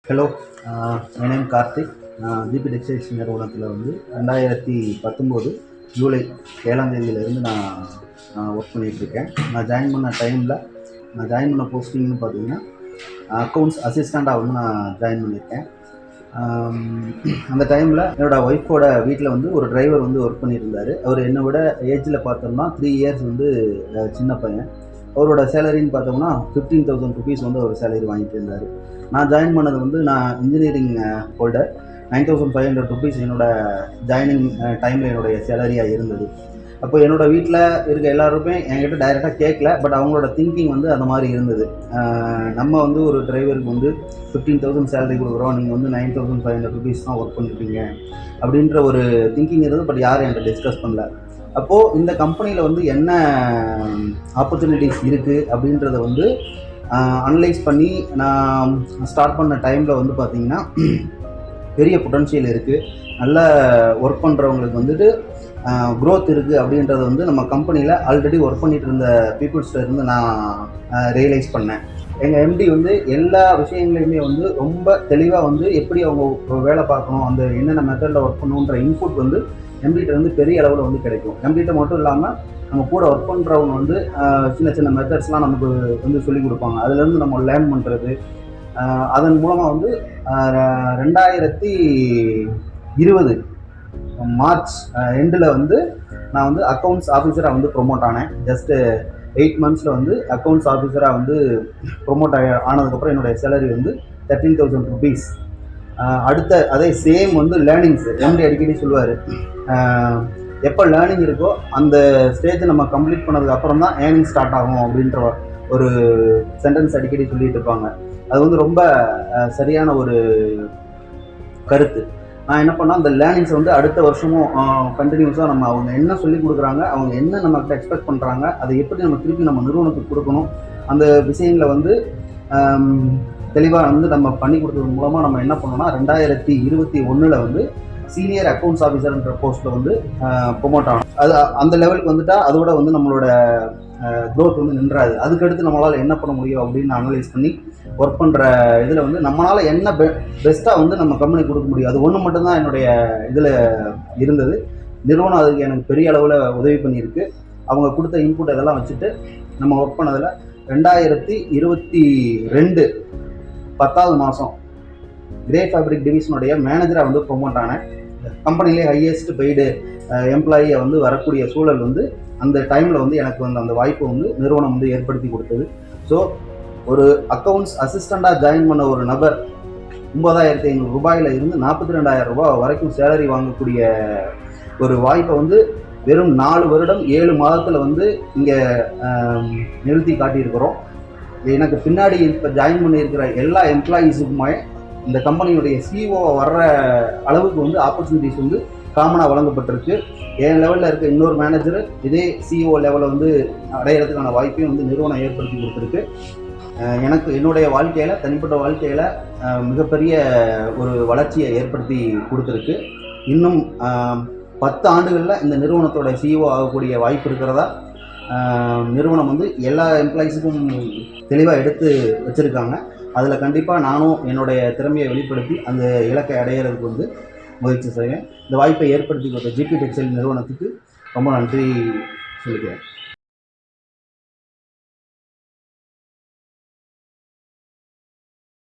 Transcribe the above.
Hello, my name Karthik. GB textiles நிறுவனத்தில் வந்து 2019 ஜூலை 7ஆம் தேதியிலேருந்து நான் ஒர்க் பண்ணிகிட்ருக்கேன். நான் ஜாயின் பண்ண போஸ்டிங்னு பார்த்தீங்கன்னா அக்கௌண்ட்ஸ் அசிஸ்டண்ட்டாக வந்து நான் ஜாயின் பண்ணியிருக்கேன். அந்த டைமில் என்னோடய ஒய்ஃபோட வீட்டில் வந்து ஒரு டிரைவர் வந்து ஒர்க் பண்ணியிருந்தார். அவர் என்னை விட ஏஜில் பார்த்தோம்னா 3 இயர்ஸ் வந்து சின்ன பையன். அவரோட சேலரின்னு பார்த்தோம்னா 15,000 ருபீஸ் வந்து அவர் சேலரி வாங்கிட்டு இருந்தார். நான் ஜாயின் பண்ணது வந்து நான் இன்ஜினியரிங் ஹோல்டர். 9,500 ருபீஸ் என்னோடய ஜாயினிங் டைமில் என்னுடைய சேலரியாக இருந்தது. அப்போ என்னோடய வீட்டில் இருக்க எல்லாருமே என்கிட்ட டைரெக்டாக கேட்கல, பட் அவங்களோட திங்கிங் வந்து அந்த மாதிரி இருந்தது. நம்ம வந்து ஒரு டிரைவருக்கு வந்து 15,000 சேலரி கொடுக்குறோம், நீங்கள் வந்து 9,500 ருபீஸ் தான் ஒர்க் பண்ணிருக்கீங்க அப்படின்ற ஒரு திங்கிங் இருந்தது. பட் யாரும் என்கிட்ட டிஸ்கஸ் பண்ணல. அப்போது இந்த கம்பெனியில் வந்து என்ன ஆப்பர்ச்சுனிட்டிஸ் இருக்குது அப்படின்றத வந்து அனலைஸ் பண்ணி நான் ஸ்டார்ட் பண்ண டைமில் வந்து பார்த்திங்கன்னா பெரிய பொட்டன்ஷியல் இருக்குது, நல்ல ஒர்க் பண்ணுறவங்களுக்கு வந்துட்டு க்ரோத் இருக்குது அப்படின்றத வந்து நம்ம கம்பெனியில் ஆல்ரெடி ஒர்க் பண்ணிகிட்டு இருந்த பீப்புள்ஸ்ட இருந்து நான் ரியலைஸ் பண்ணேன். எங்கள் எம்டி வந்து எல்லா விஷயங்களையுமே வந்து ரொம்ப தெளிவாக வந்து எப்படி அவங்க வேலை பார்க்கணும், அந்த என்னென்ன மெத்தடில் ஒர்க் பண்ணணுன்ற இன்புட் வந்து எம்டிகிட்ட வந்து பெரிய அளவில் வந்து கிடைக்கும். எம்டிகிட்ட மட்டும் இல்லாமல் நம்ம கூட ஒர்க் பண்ணுறவங்க வந்து சின்ன சின்ன மெத்தட்ஸ்லாம் நமக்கு வந்து சொல்லிக் கொடுப்பாங்க. அதுலேருந்து நம்ம லேர்ன் பண்ணுறது. அதன் மூலமாக வந்து 2020 மார்ச் எண்டில் வந்து நான் வந்து அக்கௌண்ட்ஸ் ஆஃபீஸராக வந்து ப்ரொமோட் ஆனேன். ஜஸ்ட்டு 8 மந்த்ஸில் வந்து அக்கௌண்ட்ஸ் ஆஃபீஸராக வந்து ப்ரொமோட் ஆனதுக்கப்புறம் என்னுடைய சேலரி வந்து 13,000 ருபீஸ். அடுத்த அதே சேம் வந்து லேர்னிங்ஸு எம்டி அடிக்கடி சொல்லுவார், எப்போ லேர்னிங் இருக்கோ அந்த ஸ்டேஜை நம்ம கம்ப்ளீட் பண்ணதுக்கு அப்புறம் தான் ஏர்னிங் ஸ்டார்ட் ஆகும் அப்படின்ற ஒரு சென்டென்ஸ் அடிக்கடி சொல்லிட்டு இருப்பாங்க. அது வந்து ரொம்ப சரியான ஒரு கருத்து. நான் என்ன பண்ணால் அந்த லேர்னிங்ஸை வந்து அடுத்த வருஷமும் கண்டினியூஸாக நம்ம அவங்க என்ன சொல்லி கொடுக்குறாங்க, அவங்க என்ன நம்மகிட்ட எக்ஸ்பெக்ட் பண்ணுறாங்க, அதை எப்படி நம்ம திருப்பி நம்ம நிறுவனத்துக்கு கொடுக்கணும், அந்த விஷயங்களை வந்து தெளிவாக வந்து நம்ம பண்ணி கொடுத்தது மூலமாக நம்ம என்ன பண்ணோம்னா 2021 வந்து சீனியர் அக்கௌண்ட்ஸ் ஆஃபீஸர்ன்ற போஸ்ட்டில் வந்து ப்ரொமோட் ஆகணும். அது அந்த லெவலுக்கு வந்துட்டால் அதோட வந்து நம்மளோட க்ரோத் வந்து நின்றாது. அதுக்கடுத்து நம்மளால் என்ன பண்ண முடியும் அப்படின்னு அனலைஸ் பண்ணி ஒர்க் பண்ணுற இதில் வந்து நம்மளால் என்ன பெஸ்ட்டாக வந்து நம்ம கம்பெனி கொடுக்க முடியும், அது ஒன்று மட்டும்தான் என்னுடைய இதில் இருந்தது. நிறுவனம் அதுக்கு எனக்கு பெரிய அளவில் உதவி பண்ணியிருக்கு. அவங்க கொடுத்த இன்புட் இதெல்லாம் வச்சுட்டு நம்ம ஒர்க் பண்ணதில் 2022 10வது மாதம் கிரே ஃபேப்ரிக் டிவிஷனுடைய மேனேஜராக வந்து ப்ரொமோட் ஆனேன். கம்பெனிலே ஹையஸ்ட் பெய்டு எம்ப்ளாயியை வந்து வரக்கூடிய சூழல் வந்து அந்த டைமில் வந்து எனக்கு வந்து அந்த வாய்ப்பு வந்து நிறுவனம் வந்து ஏற்படுத்தி கொடுத்தது. ஸோ ஒரு அக்கௌண்ட்ஸ் அசிஸ்டண்ட்டாக ஜாயின் பண்ண ஒரு நபர் 9,500 ரூபாயில் இருந்து 42,000 ரூபாய் வரைக்கும் சேலரி வாங்கக்கூடிய ஒரு வாய்ப்பை வந்து வெறும் 4 வருடம் 7 மாதத்தில் வந்து இங்கே நிறுத்தி காட்டியிருக்கிறோம். எனக்கு பின்னாடி இப்போ ஜாயின் பண்ணியிருக்கிற எல்லா எம்ப்ளாயீஸுக்குமே இந்த கம்பெனியுடைய சிஓ வர்ற அளவுக்கு வந்து ஆப்பர்ச்சுனிட்டிஸ் வந்து காமனாக வழங்கப்பட்டிருக்கு. என் லெவலில் இருக்க இன்னொரு மேனேஜர் இதே சிஓ லெவலில் வந்து அடையிறதுக்கான வாய்ப்பையும் வந்து நிறுவனம் ஏற்படுத்தி கொடுத்துருக்கு. எனக்கு என்னுடைய வாழ்க்கையில், தனிப்பட்ட வாழ்க்கையில் மிகப்பெரிய ஒரு வளர்ச்சியை ஏற்படுத்தி கொடுத்துருக்கு. இன்னும் 10 ஆண்டுகளில் இந்த நிறுவனத்தோட சிஓ ஆகக்கூடிய வாய்ப்பு இருக்கிறதா நிறுவனம் வந்து எல்லா எம்ப்ளாயீஸுக்கும் தெளிவாக எடுத்து வச்சுருக்காங்க. அதில் கண்டிப்பாக நானும் என்னுடைய திறமையை வெளிப்படுத்தி அந்த இலக்கை அடையிறதுக்கு வந்து முயற்சி செய்வேன். இந்த வாய்ப்பை ஏற்படுத்தி கொடுத்த ஜிபி டெக்ஸ்டைல் நிறுவனத்துக்கு ரொம்ப நன்றி சொல்லிக்கிறேன்.